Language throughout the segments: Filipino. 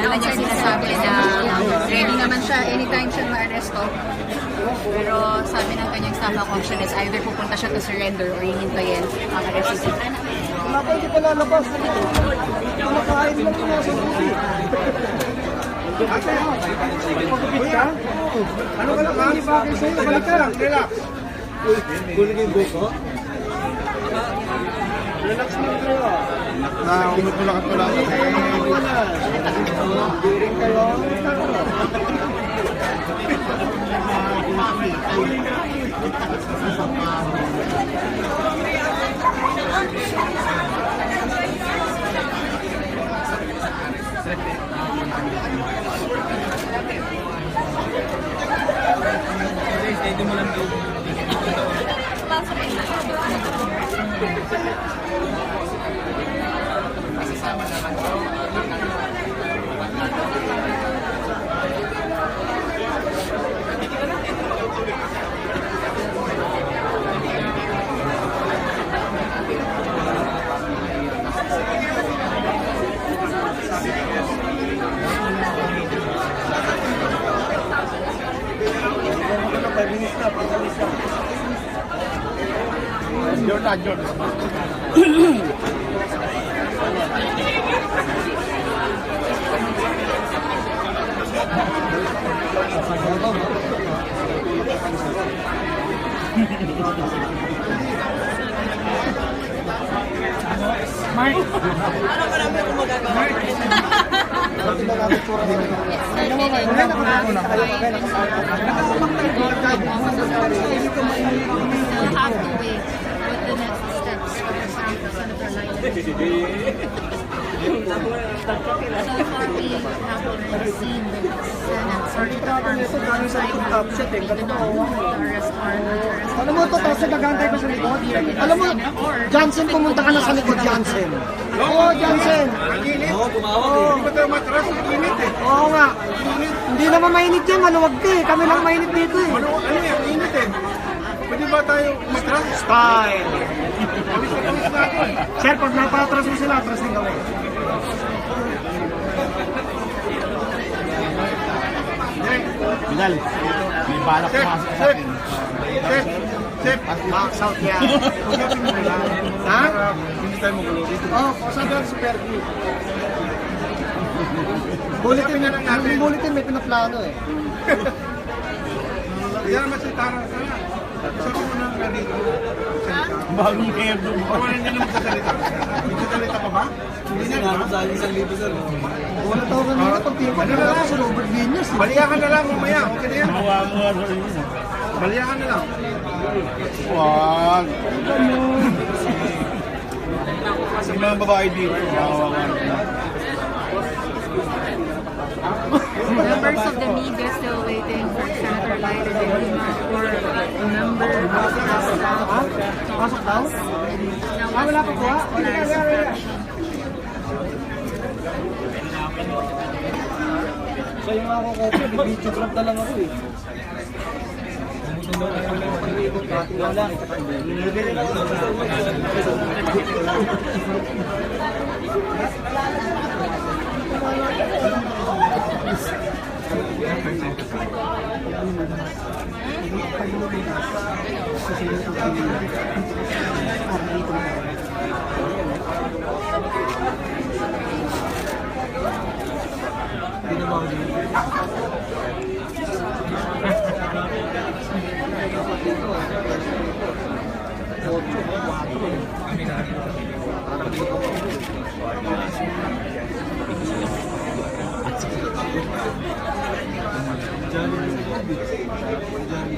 naman niya sinasabi na ready naman siya anytime siya ma-aresto. Pero sabi ng kanyang staff accommodation is either pupunta siya to surrender or hihintayin ang arrest. Wala pa, hindi pa lalabas. Kumakain lang yung nasa buti. Ate, pagkakit ka? Ano ka lang, hindi bagay sa'yo? Balik ka lang, relax. Kunin yung buko? Relax mo kayo. Umutulakat ko lang. During kayo. Hindi mo lang daw. Masasama naman ko. Jordan. Mark! Ano ba namin kung magagawa? Mark! Still have to wait what the next steps for the Senator Leila. So far, we have already seen the Senate Sergeant at Arms sign the arrest warrant. Alam mo, totoo sa nagantay ko sa likod. Alam mo, Johnson, pumunta ka na sa likod, Johnson. Oo, Johnson. Oo, tumawag eh. Hindi ba tayo matras? Init eh. Oo nga. Hindi naman mainit yan, maluwag ka eh. Kami lang mainit dito eh. Ano yan? Init eh. Pwede ba tayo matras? Style. Sir, pag napatras mo sila, atras din kami. Binal, may balak pumasok sa akin. Sip. Max out yan. Ha? Hindi tayo magulo dito. Oo, kasabi lang si Perky. Bulletin na lang natin. Yung bulletin may pinaplano eh. Kaya naman si Tara sana. Sabi mo na nga dito. Bagong mayor doon. Wala hindi naman sasalita. Sasalita pa ba? Hindi na ba? Sa 1,000 sir. Wala tawagan nila pag tingin Ano na lang? sa Robert Vinyas. Baliyakan na lang mamaya. Okay na yan. Mawa sa inyo. Baliyakan na lang. Wag. Yung mga babae dito. Members of the media still waiting for Senator Leila De Lima or a member of the staff. Pasok daw? Wala pa po. So yung ako ko, video vlog na lang ako eh.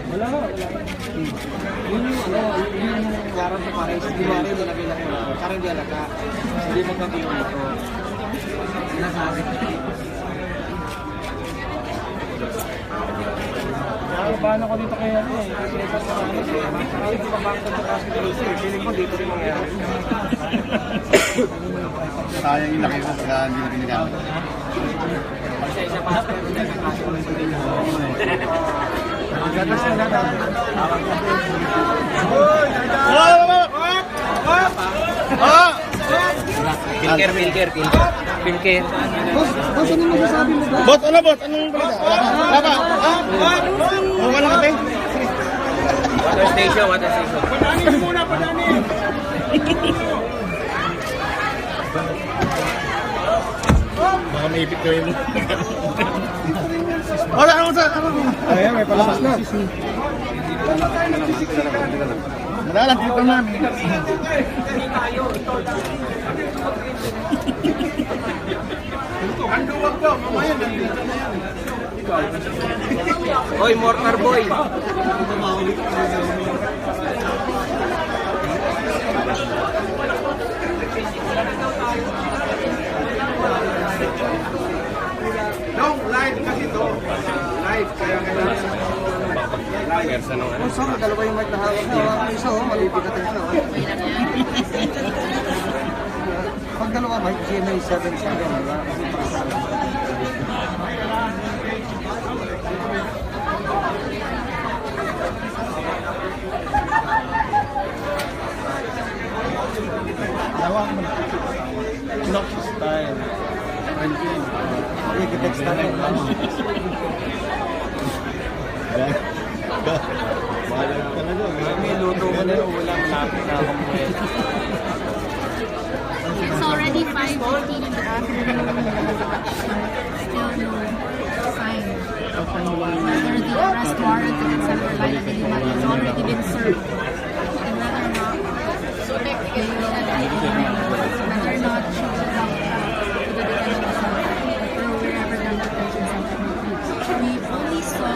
Wala na. Yun yung warrant sa pares. Di ba rin nilagay lang ko. Parang hindi alaka. Hindi magkakilong ito. Sinasabi. Paano ko dito kaya ano eh. Kasi di ba bakit sa kasi dito eh. Feeling ko dito rin mangyayari. Sayang yung laki ko kaya hindi na ginagamit. Isa pa. Gatas na lang. Hoy! Pilker. Boss, ano masasabi mo ba? Boss, ano boss? Anong balita? Wala ba? Wala kape? Water station. Baka may ipit ko yun. Wala, ano sa? Ayan, may palabas na. Madalang dito namin. Hoy, mortar boy. No, live kasi to. Live, kaya kailangan. Ang sama, dalawa yung mic na hawak na. Ang isa, malipit natin siya. Pag dalawa mic, GMA 7 siya. Tawag mo na. Knock style. Franklin. I-text natin. Malag ka na doon. May luto ko na yun. Wala, malapit na ako. It's already 5:14 in the afternoon. Still no sign whether the arrest warrant against Sen Leila De Lima has already been served, and whether or not whether or not she will come to the detention center or wherever the detention center may be. We only saw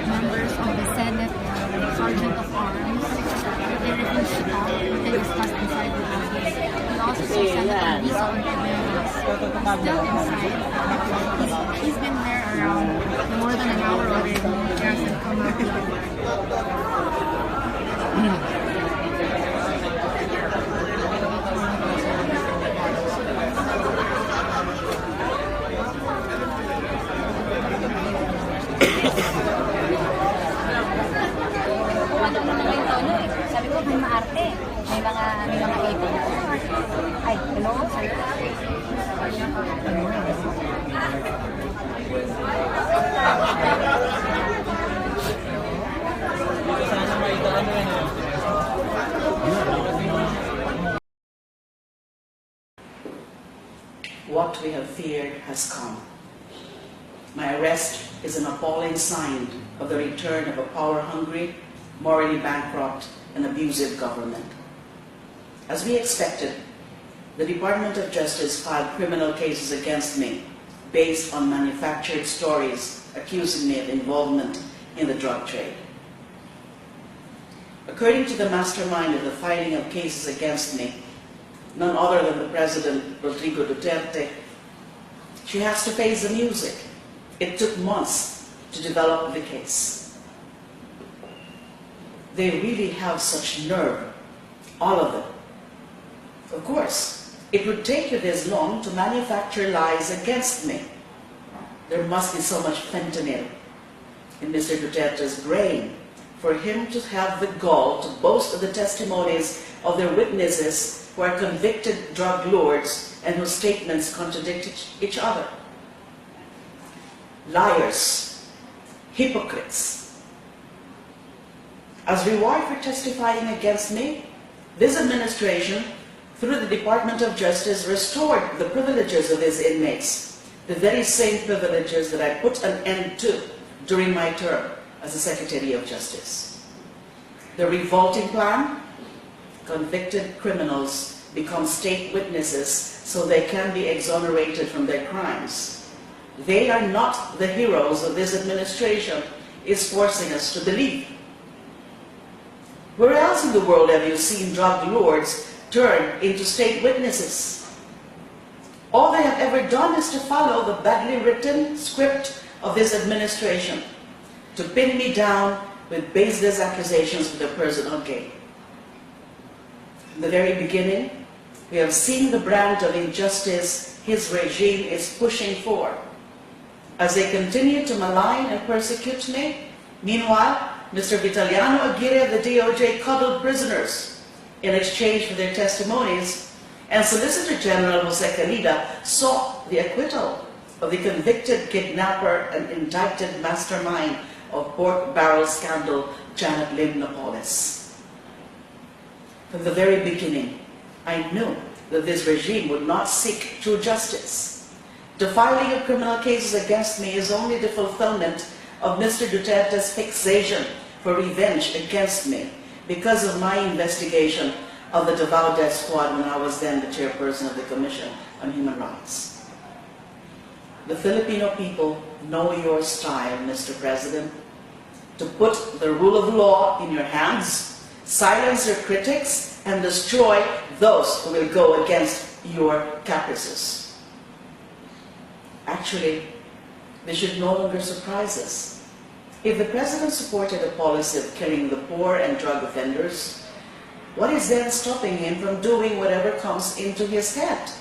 members of the Senate Sergeant of Arms. They refused to talk. They discussed inside the office. We also saw Senator Lisa Ontiveros still inside. He's been there around more than an hour already. He hasn't come out yet. Sabi ko, may maarte. May mga ipon. Ay, hello? What we have feared has come. My arrest is an appalling sign of the return of a power-hungry, morally bankrupt, and abusive government. As we expected, the Department of Justice filed criminal cases against me based on manufactured stories accusing me of involvement in the drug trade. According to the mastermind of the filing of cases against me, none other than the President Rodrigo Duterte, she has to face the music. It took months to develop the case. They really have such nerve, all of them. Of course, it would take you this long to manufacture lies against me. There must be so much fentanyl in Mr. Duterte's brain for him to have the gall to boast of the testimonies of their witnesses who are convicted drug lords and whose statements contradict each other. Liars, hypocrites. As reward for testifying against me, this administration, through the Department of Justice, restored the privileges of these inmates, the very same privileges that I put an end to during my term as the Secretary of Justice. The revolting plan: convicted criminals become state witnesses so they can be exonerated from their crimes. They are not the heroes of this administration is forcing us to believe. Where else in the world have you seen drug lords turn into state witnesses? All they have ever done is to follow the badly written script of this administration, to pin me down with baseless accusations for their personal gain. From the very beginning, we have seen the brand of injustice his regime is pushing for. As they continue to malign and persecute me, meanwhile, Mr. Vitaliano Aguirre of the DOJ cuddled prisoners in exchange for their testimonies and Solicitor General Jose Calida sought the acquittal of the convicted kidnapper and indicted mastermind of pork barrel scandal, Janet Lim Napoles. From the very beginning, I knew that this regime would not seek true justice. The filing of criminal cases against me is only the fulfillment of Mr. Duterte's fixation for revenge against me because of my investigation of the Davao Death Squad when I was then the chairperson of the Commission on Human Rights. The Filipino people know your style, Mr. President, to put the rule of law in your hands, silence your critics, and destroy those who will go against your caprices. Actually, this should no longer surprise us. If the President supported a policy of killing the poor and drug offenders, what is then stopping him from doing whatever comes into his head?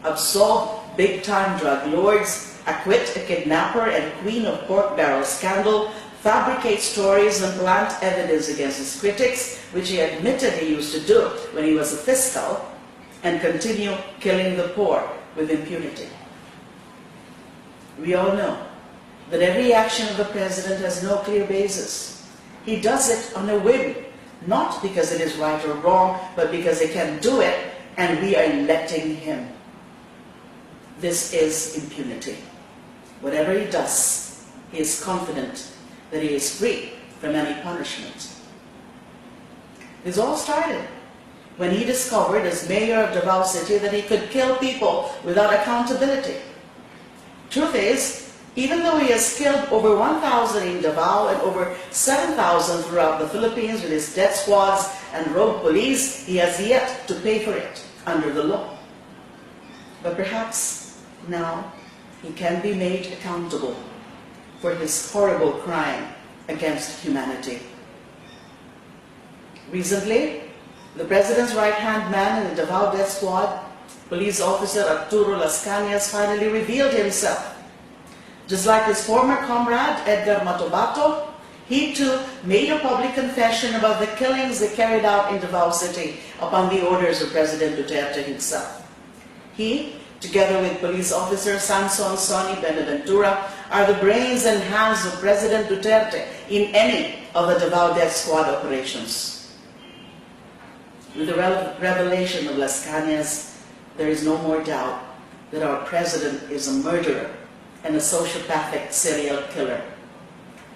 Absolve big-time drug lords, acquit a kidnapper and queen of pork barrel scandal, fabricate stories and plant evidence against his critics, which he admitted he used to do when he was a fiscal, and continue killing the poor with impunity. We all know that every action of the President has no clear basis. He does it on a whim, not because it is right or wrong, but because he can do it and we are letting him. This is impunity. Whatever he does, he is confident that he is free from any punishment. This all started when he discovered as mayor of Davao City that he could kill people without accountability. Truth is, even though he has killed over 1,000 in Davao and over 7,000 throughout the Philippines with his death squads and rogue police, he has yet to pay for it under the law. But perhaps now he can be made accountable for his horrible crime against humanity. Recently, the President's right-hand man in the Davao Death Squad, Police Officer Arturo Las Cañas, finally revealed himself. Just like his former comrade, Edgar Matobato, he too made a public confession about the killings they carried out in Davao City upon the orders of President Duterte himself. He, together with Police Officer Samson Sonny Benaventura, are the brains and hands of President Duterte in any of the Davao Death Squad operations. With the revelation of Las Cañas, there is no more doubt that our President is a murderer and a sociopathic serial killer.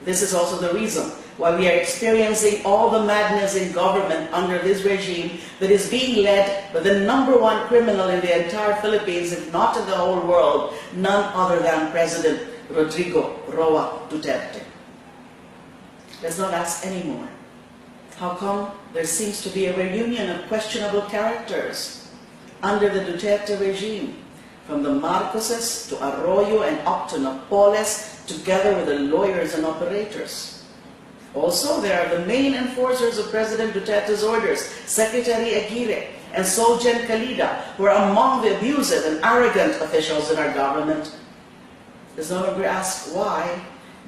This is also the reason why we are experiencing all the madness in government under this regime that is being led by the #1 criminal in the entire Philippines, if not in the whole world, none other than President Rodrigo Roa Duterte. Let's not ask anymore. How come there seems to be a reunion of questionable characters under the Duterte regime, from the Marcoses to Arroyo and up to Napoles, together with the lawyers and operators? Also, there are the main enforcers of President Duterte's orders, Secretary Aguirre and Solgen Calida, who are among the abusive and arrogant officials in our government. Let's no longer ask why,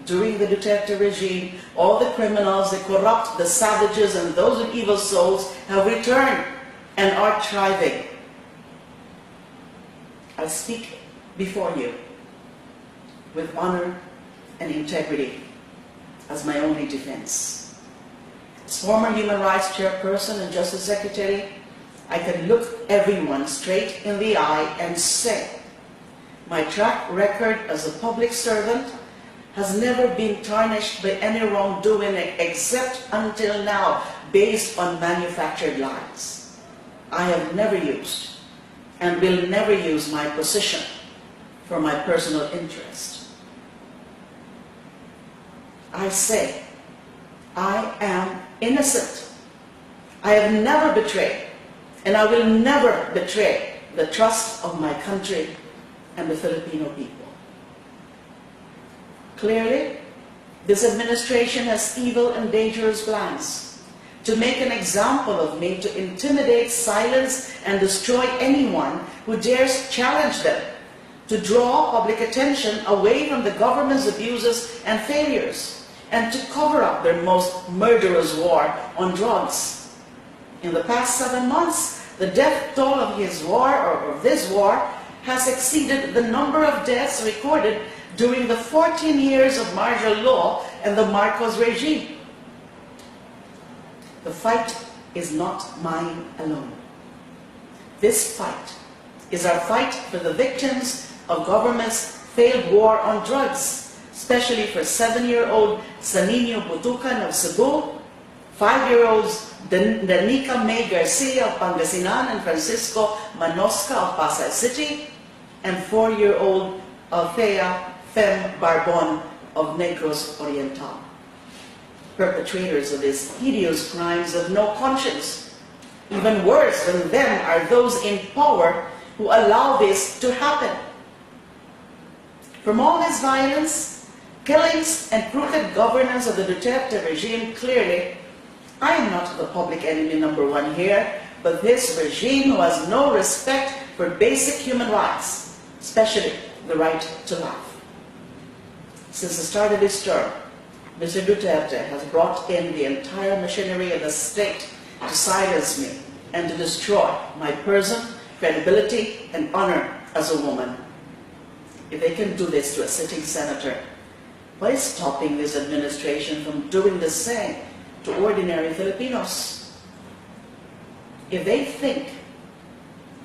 during the Duterte regime, all the criminals, the corrupt, the savages, and those with evil souls have returned and are thriving. I speak before you with honor and integrity as my only defense. As former Human Rights Chairperson and Justice Secretary, I can look everyone straight in the eye and say, my track record as a public servant has never been tarnished by any wrongdoing except until now based on manufactured lies. I have never used and will never use my position for my personal interest. I say, I am innocent. I have never betrayed, and I will never betray the trust of my country and the Filipino people. Clearly, this administration has evil and dangerous plans to make an example of me, to intimidate, silence, and destroy anyone who dares challenge them, to draw public attention away from the government's abuses and failures, and to cover up their most murderous war on drugs. In the past 7 months, The death toll of his war, or of this war, has exceeded the number of deaths recorded during the 14 years of martial law and the Marcos regime. The fight is not mine alone. This fight is our fight for the victims of government's failed war on drugs, especially for 7-year-old Sanino Butucan of Cebu, 5-year-olds Danica May Garcia of Pangasinan and Francisco Manosca of Pasay City, and 4-year-old Althea Fem Barbon of Negros Oriental. Perpetrators of these hideous crimes have no conscience. Even worse than them are those in power who allow this to happen. From all this violence, killings, and crooked governance of the Duterte regime, clearly, I am not the public enemy number one here, but this regime who has no respect for basic human rights, especially the right to life. Since the start of his term, Mr. Duterte has brought in the entire machinery of the state to silence me and to destroy my person, credibility, and honor as a woman. If they can do this to a sitting senator, what is stopping this administration from doing the same to ordinary Filipinos? If they think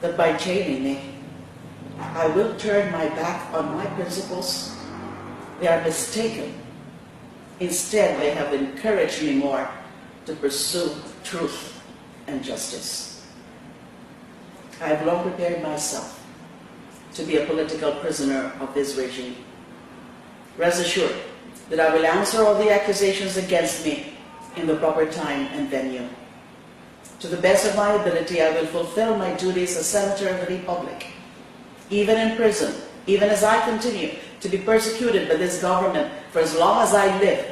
that by jailing me, I will turn my back on my principles, they are mistaken. Instead, they have encouraged me more to pursue truth and justice. I have long prepared myself to be a political prisoner of this regime. Rest assured that I will answer all the accusations against me in the proper time and venue. To the best of my ability, I will fulfill my duties as Senator of the Republic. Even in prison, even as I continue to be persecuted by this government for as long as I live,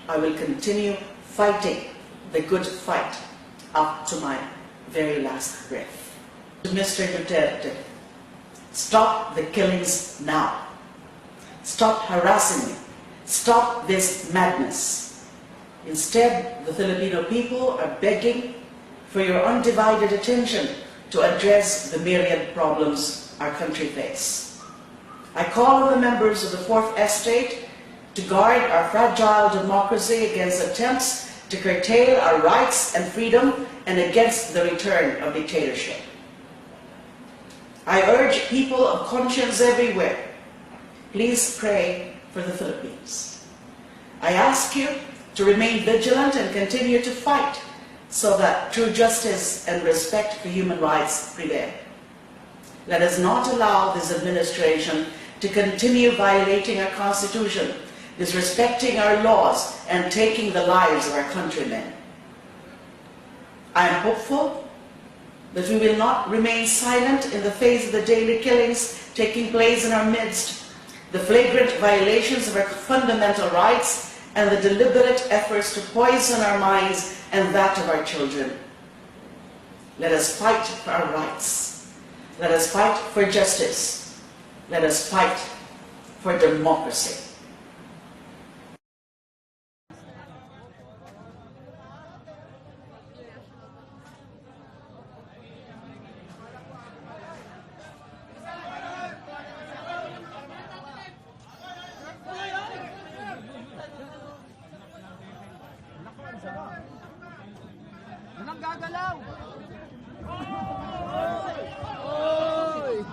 I will continue fighting the good fight up to my very last breath. To Mr. Duterte, stop the killings now. Stop harassing me. Stop this madness. Instead, the Filipino people are begging for your undivided attention to address the myriad problems our country faces. I call on the members of the Fourth Estate to guard our fragile democracy against attempts to curtail our rights and freedom and against the return of dictatorship. I urge people of conscience everywhere, please pray for the Philippines. I ask you to remain vigilant and continue to fight so that true justice and respect for human rights prevail. Let us not allow this administration to continue violating our Constitution, disrespecting our laws, and taking the lives of our countrymen. I am hopeful that we will not remain silent in the face of the daily killings taking place in our midst, the flagrant violations of our fundamental rights, and the deliberate efforts to poison our minds and that of our children. Let us fight for our rights. Let us fight for justice. Let us fight for democracy. Walang gagalaw! Oy!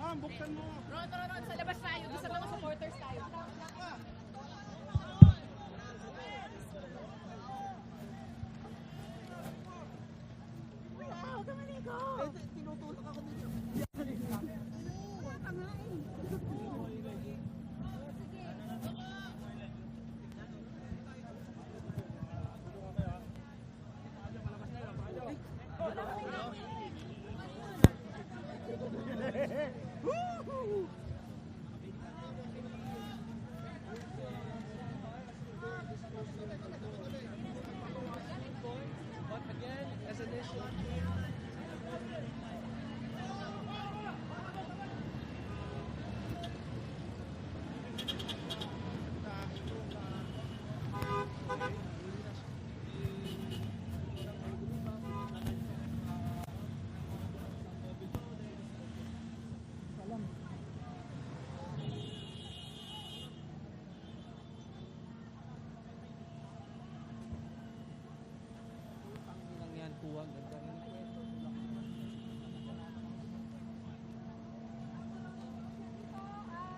Ma'am, buksan mo. Ron, sa labas tayo. Doon sa mga supporters tayo. Tinutulak ako dito.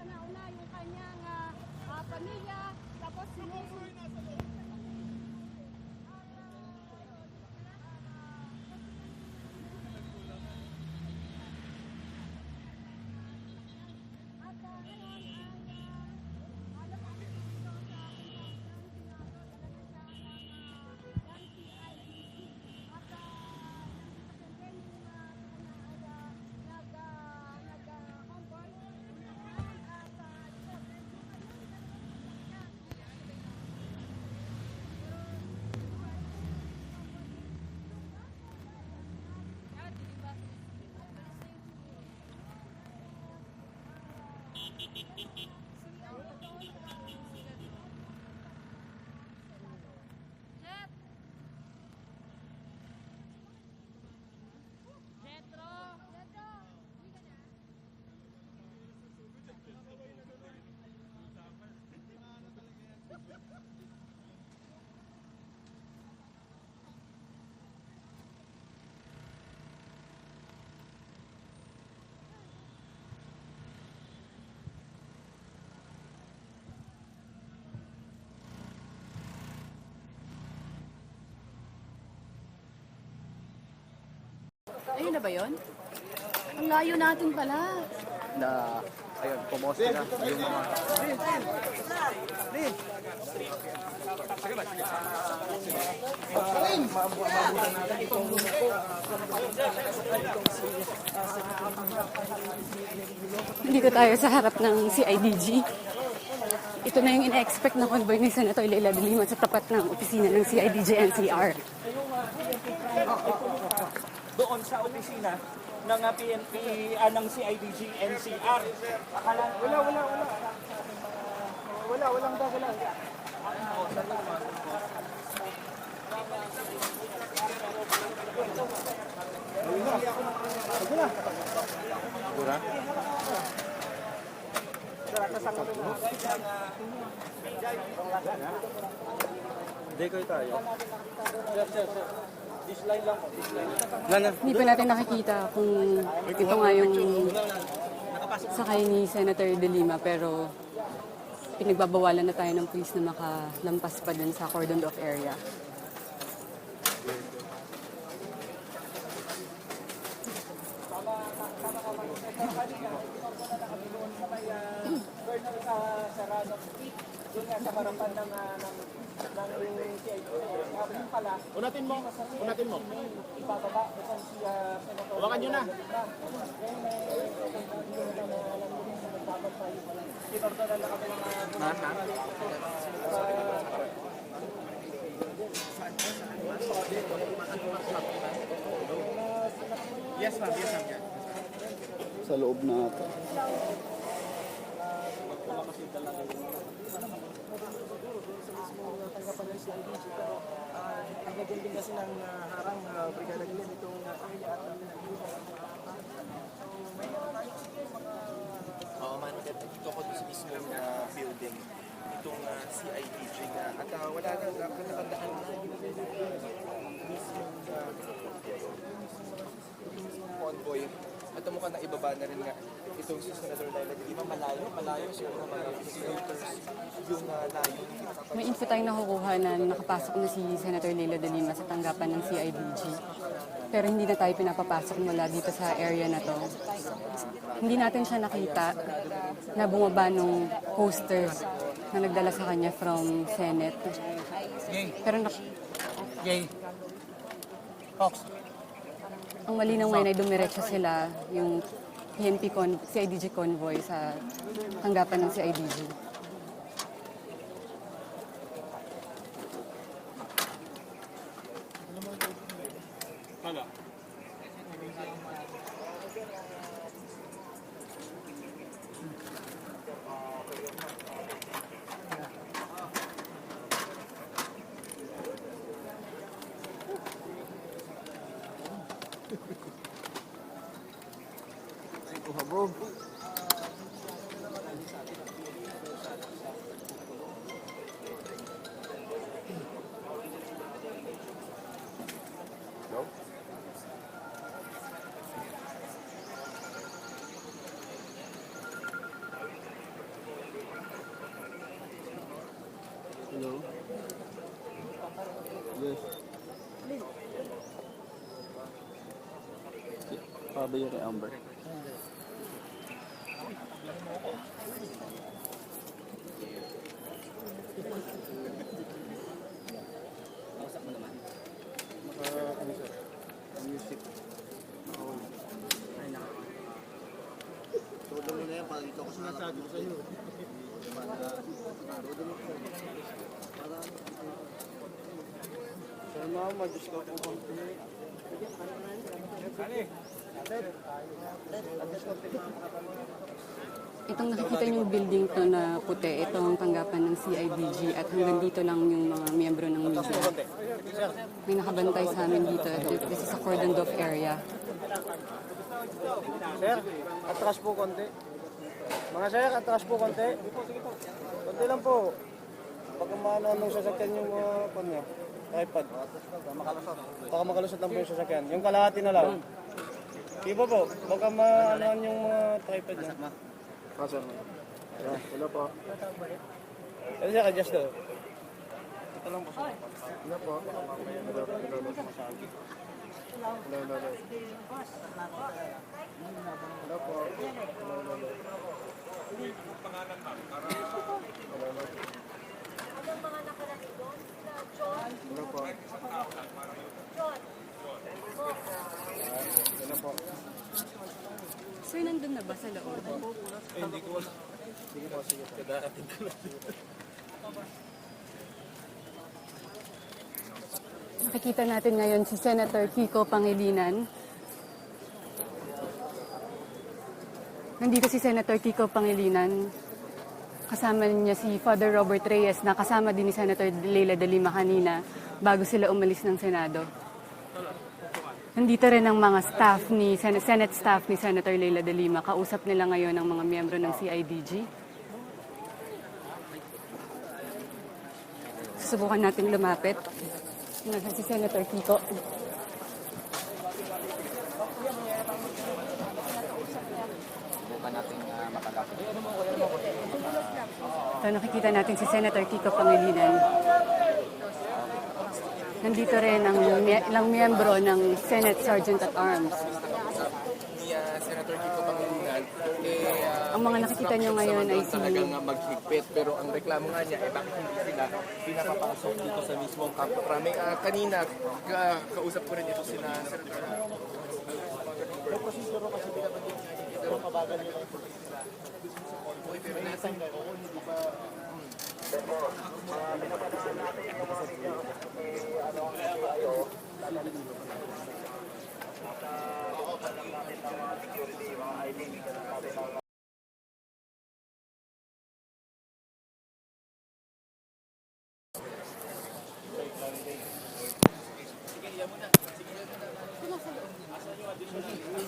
Nauna yung kanyang pamilya, tapos sinusunod. Ayun na ba yun? Ang layo natin pala. Na, ayun, pumoste na yung mga... Dito tayo sa harap ng CIDG. Ito na yung ina-expect na convoy ni Senator Leila De Lima sa tapat ng opisina ng CIDG NCR. Doon sa opisina ng PNP, ng CIDG NCR. Walang dagat. Hindi kayo tayo. This line lang po, this line. Hindi pa natin nakikita kung ito nga yung sakay ni Senator De Lima, pero pinagbabawalan na tayo ng police na makalampas pa dun sa cordoned off area. Unatin mo. Hawakan nyo na. Yes, ma'am. Yes, ma'am. Sa loob na ito. Nagagawin din kasi ng harang Brigada Glenn itong area at Oo man, dito ko sa mismo na building itong CIDG nga at wala na nakatandaan na mismo convoy at mukhang na ibaba na rin nga itong si Senator Leila De Lima, malayo siguro mga voters yung layo. May info tayong nakukuha na nakapasok na si Senator Leila De Lima sa tanggapan ng CIDG. Pero hindi na tayo pinapapasok mula dito sa area na to. Hindi natin siya nakita na bumaba nung posters na nagdala sa kanya from Senate. Pero ang malinaw ngayon ay dumiretso sila yung CIDG convoy sa tanggapan ng CIDG. Hello? Yes. Pabayo kay Amber. Music. Todo mo na yan, para dito ako sinasabi ko sa'yo. Sir ma'am, mag-discount po konti. Itong nakikita niyong building to na puti, itong tanggapan ng CIDG at hanggang dito lang yung mga miyembro ng media. May nakabantay sa amin dito. This is a cordoned off area. Sir, atras po konti. Mga sir, atras po konti. Konti lang po. Pag maano nung sasakyan yung niya, tripod. Baka makalusot lang po yung sasakyan. Yung kalahati na lang. Iba po, baka maanoan yung mga tripod niya. Sir. Hello po. Ano siya, adjust daw. Ito lang po sir. Hello po. Hello. Hello po. Hello po. Hello po. Sir, nandun na ba sa loob? Hindi ko wala. Sige po, sige po. Kadarating ko lang. Nakikita natin ngayon si Senator Kiko Pangilinan. Nandito si Senator Kiko Pangilinan. Kasama niya si Father Robert Reyes na kasama din ni Senator Leila De Lima kanina bago sila umalis ng Senado. Nandito rin ang mga staff ni Senate staff ni Senator Leila De Lima. Kausap nila ngayon ang mga miyembro ng CIDG. Susubukan natin lumapit. Nasa si Senator Kiko. Bukan natin makalapit. Ito, nakikita natin si Senator Kiko Pangilinan. Nandito rin ang ilang miyembro ng Senate Sergeant at Arms. Ni Senator Kiko Pangilinan, Ang mga nakikita nyo ngayon ay si... talagang maghigpit, pero ang reklamo nga niya, bakit hindi sila pinapapasok dito sa mismong Campo Crame. Kanina, kausap ko rin ito sila. May proseso kasi pinapagin niya, pero mabagal nila yung proseso nila. Pero natin, hindi ba...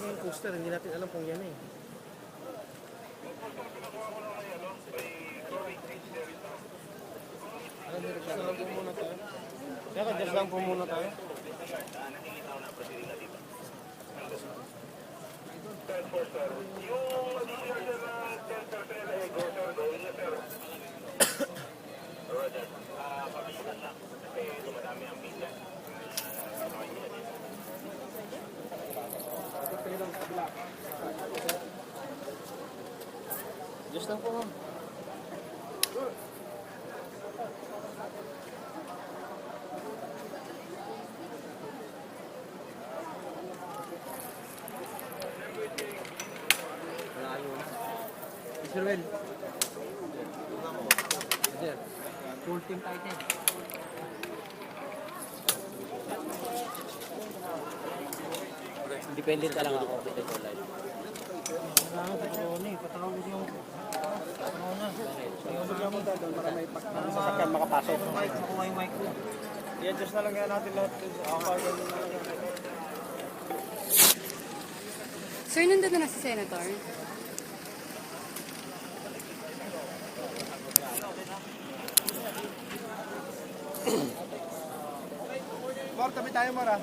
Yung poster, hindi natin alam kung yan eh. Adjust lang po muna tayo. Diyos lang po. Sir Well. Sir, full team tayo din. Independent lang ako. Sasakyan makapasok. I-adjust na lang yan natin lahat. Sir, nandun na si Senator. Mor, tabi tayo, Mor, ah.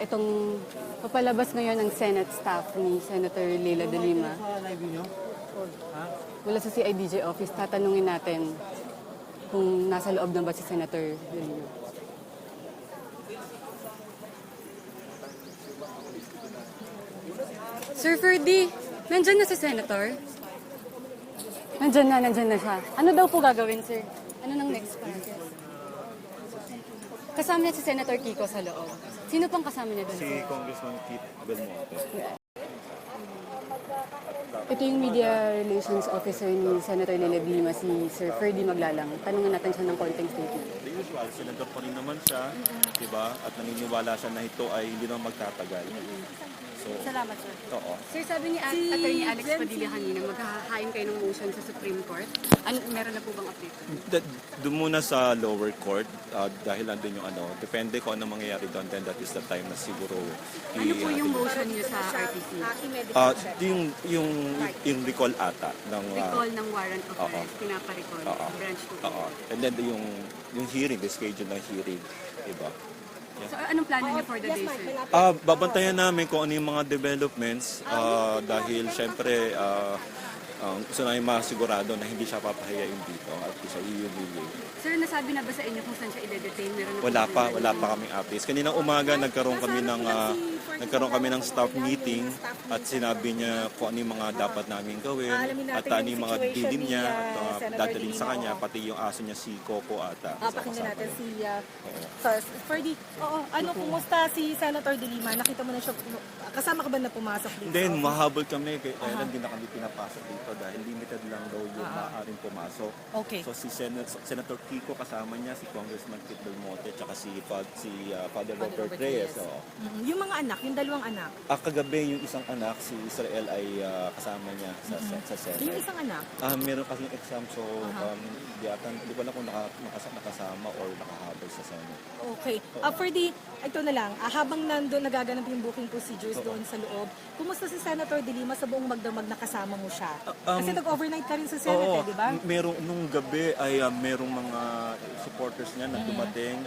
Itong papalabas ngayon ng Senate staff ni Senator Leila De Lima. Mula sa CIDJ office, tatanungin natin kung nasa loob na ba si Senator De Lima. Sir Ferdy, nandyan na si Senator? Nandyan na siya. Ano daw po gagawin, sir? Ano nang next part? Kasama niya si Senator Kiko sa loob. Sino pang kasama niya doon? Si Congressman Keith Belmonte. Ito yung Media Relations Officer ni Senator Leila De Lima, si Sir Ferdy Maglalang. Tanungan natin siya ng konting statement. The usual, senador pa rin naman siya, diba? At naniniwala siya na ito ay hindi naman magtatagal. So, Salamat, sir. oo. Sir, sabi ni Attorney Alex Padilla kanina, maghahain kayo ng motion sa Supreme Court. Meron na po bang update? Doon muna sa lower court, dahil nandun yung depende kung ano mangyayari doon, then that is the time na siguro Ano po yung motion niyo sa RTC? yung recall ata ng Recall ng warrant of arrest, pinaparecall, branch 2. and then yung hearing, the schedule ng hearing, diba? So, anong plano niyo for the day, sir? Babantayan namin kung ano yung mga developments dahil syempre gusto namin masigurado na hindi siya papahayain dito at siya iuwiling. Sir, nasabi na ba sa inyo kung saan siya i-detain? Meron na Wala pa kaming updates. Kaninang umaga nagkaroon kami ng staff meeting at sinabi niya kung ano yung mga dapat namin gawin at ano yung mga dilim niya at dadaling sa kanya, pati yung aso niya si Coco ata. Pakinggan natin si Ferdy. Kumusta si Senator De Lima? Nakita mo na siya, kasama ka ba na pumasok dito? Then, mahabol kami, kaya hindi na kami pinapasok dito dahil limited lang daw yung maaaring pumasok. Okay. So si Senator Kiko kasama niya, si Congressman Keith Belmonte, tsaka si Father Robert Reyes. So, Yung mga anak, yung dalawang anak. kagabi yung isang anak, si Israel ay kasama niya sa Senate. Yung isang anak? Meron kasing exam, so hindi ko lang kung nakasama or nakahabol sa Senate. Okay. Ferdy, ito na lang. Habang nandun nagaganap yung booking procedures doon sa loob, kumusta si Senator De Lima sa buong magdamag na kasama mo siya? Kasi nag-overnight ka rin sa Senate, di ba? Nung gabi ay merong mga supporters niya na dumating,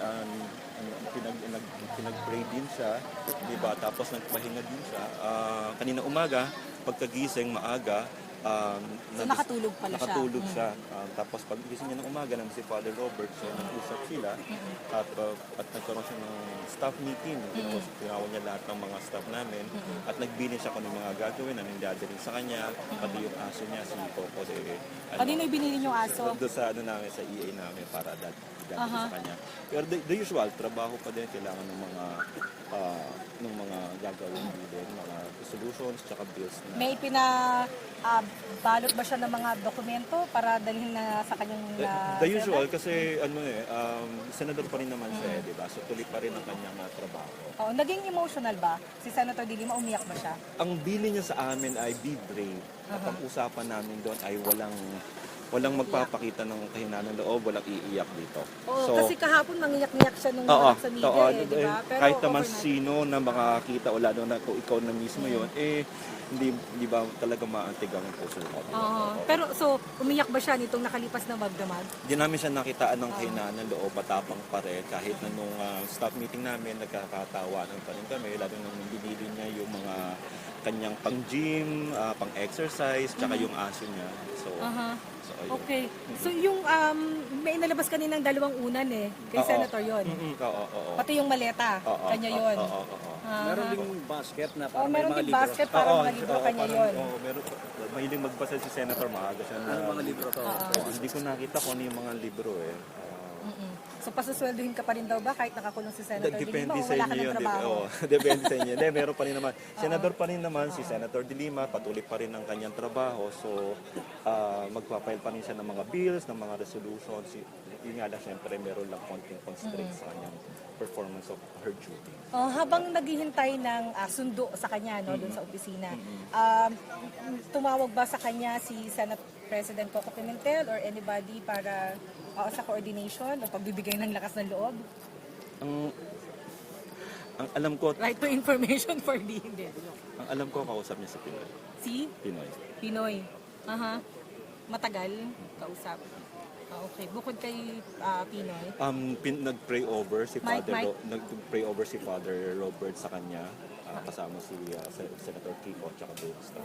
pinag-pray din siya, di ba? Tapos nagpahinga din siya. Kanina umaga, pagkagising maaga, So nakatulog pala siya. Nakatulog siya. Tapos paggising niya ng umaga naman si Father Robert, so nag-usap sila at nagkaroon siya ng staff meeting. Tinawag niya lahat ng mga staff namin at nagbilin siya kung ano yung mga gagawin, anong dadalhin sa kanya, pati yung aso niya, si Coco. Kanino ibinili yung aso? Doon sa namin, sa EA namin para dadalhin sa kanya. Pero the usual, trabaho pa din, kailangan ng mga gagawin din, mga solutions, tsaka bills na. May balot ba siya ng mga dokumento para dalhin na sa kanyang The usual kasi senador pa rin naman siya, di ba? So tuloy pa rin ang kanyang trabaho. Naging emotional ba? Si Senator De Lima, umiyak ba siya? Ang bili niya sa amin ay be brave. At ang usapan namin doon ay walang magpapakita ng kahinaan ng loob, walang iiyak dito. Kasi kahapon mangiyak-ngiyak siya nung sa media, di ba? Pero kahit naman sino na makakita o lalo na kung ikaw na mismo yun, hindi ba talaga maantig ang puso mo. Pero so, umiyak ba siya nitong nakalipas na magdamag? Hindi namin siya nakitaan ng kahinaan ng loob, matapang pa rin. Kahit na nung staff meeting namin, nagkakatawanan pa rin kami, lalo nung binili niya yung mga kanyang pang-gym, pang-exercise, tsaka yung aso niya. So, so ayun. Okay. So yung may inalabas kaninang dalawang unan kay Oo. Senator yon. Oo. Pati yung maleta, Oo, kanya yon. Oo. Meron ding basket na Oh, parang may meron mga din libro. basket para mga libro, kanya yon. Oo, meron. Mahiling magbasa si Senator, maaga siya na. Ano mga libro to? Hindi ko nakita kung ano yung mga libro So pasusweldohin ka pa rin daw ba kahit nakakulong si Senator De Lima Depende o sa wala ka inyo ng yun. trabaho? Depende sa inyo. Hindi, meron pa rin naman. Senador pa rin naman si Senator De Lima, patuloy pa rin ang kanyang trabaho. So, magpapile pa rin siya ng mga bills, ng mga resolutions. Yun nga lang, syempre, meron lang konting constraints sa kanyang performance of her duty. Habang naghihintay ng sundo sa kanya doon sa opisina, tumawag ba sa kanya si Senate President Coco Pimentel or anybody para sa coordination o pagbibigay ng lakas ng loob? Ang alam ko, Right to information for the hindi. ang alam ko, kausap niya si Pinoy. Si Pinoy. Pinoy. Matagal kausap. Okay. Bukod kay Pinoy. Nag-pray over si Mike. nag-pray over si Father Robert sa kanya, kasama si Senator Kiko at saka Dave Star.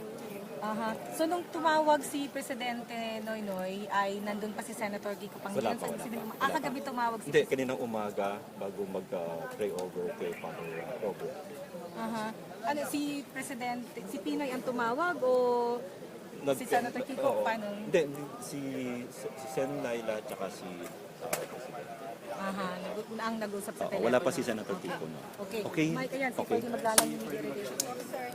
So nung tumawag si Presidente Noynoy ay nandun pa si Senator Kiko Pangilinan. Wala pa. Kagabi tumawag si Hindi, kaninang umaga bago mag-pray over kay Father Robert. Ano si Presidente, si Pinoy ang tumawag o si Senator Kiko? Oo. Paano? Hindi, si Sen Leila at saka si President. Ang nag-usap sa telepono. Wala pa si Senator Kiko. No? Okay. Mike, ayan, si Pwede Maglalang yung Media Relations Officer.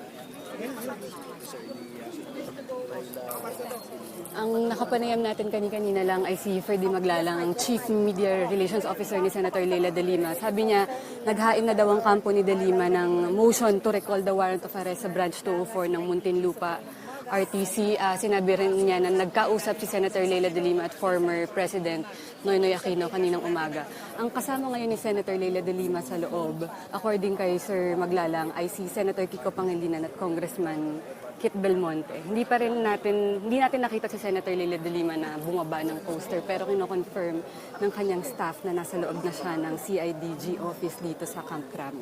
Ang nakapanayam natin kanina lang ay si Freddy Maglalang, ang Chief Media Relations Officer ni Senator Leila De Lima. Sabi niya, naghain na daw ang kampo ni De Lima ng motion to recall the warrant of arrest sa Branch 204 ng Muntinlupa RTC. Sinabi rin niya na nagkausap si Senator Leila De Lima at former President Noynoy Aquino kaninang umaga. Ang kasama ngayon ni Senator Leila De Lima sa loob, according kay Sir Maglalang, ay si Senator Kiko Pangilinan at Congressman Kit Belmonte. Hindi natin nakita si Senator Leila De Lima na bumaba ng poster, pero kino-confirm ng kanyang staff na nasa loob na siya ng CIDG office dito sa Camp Crame.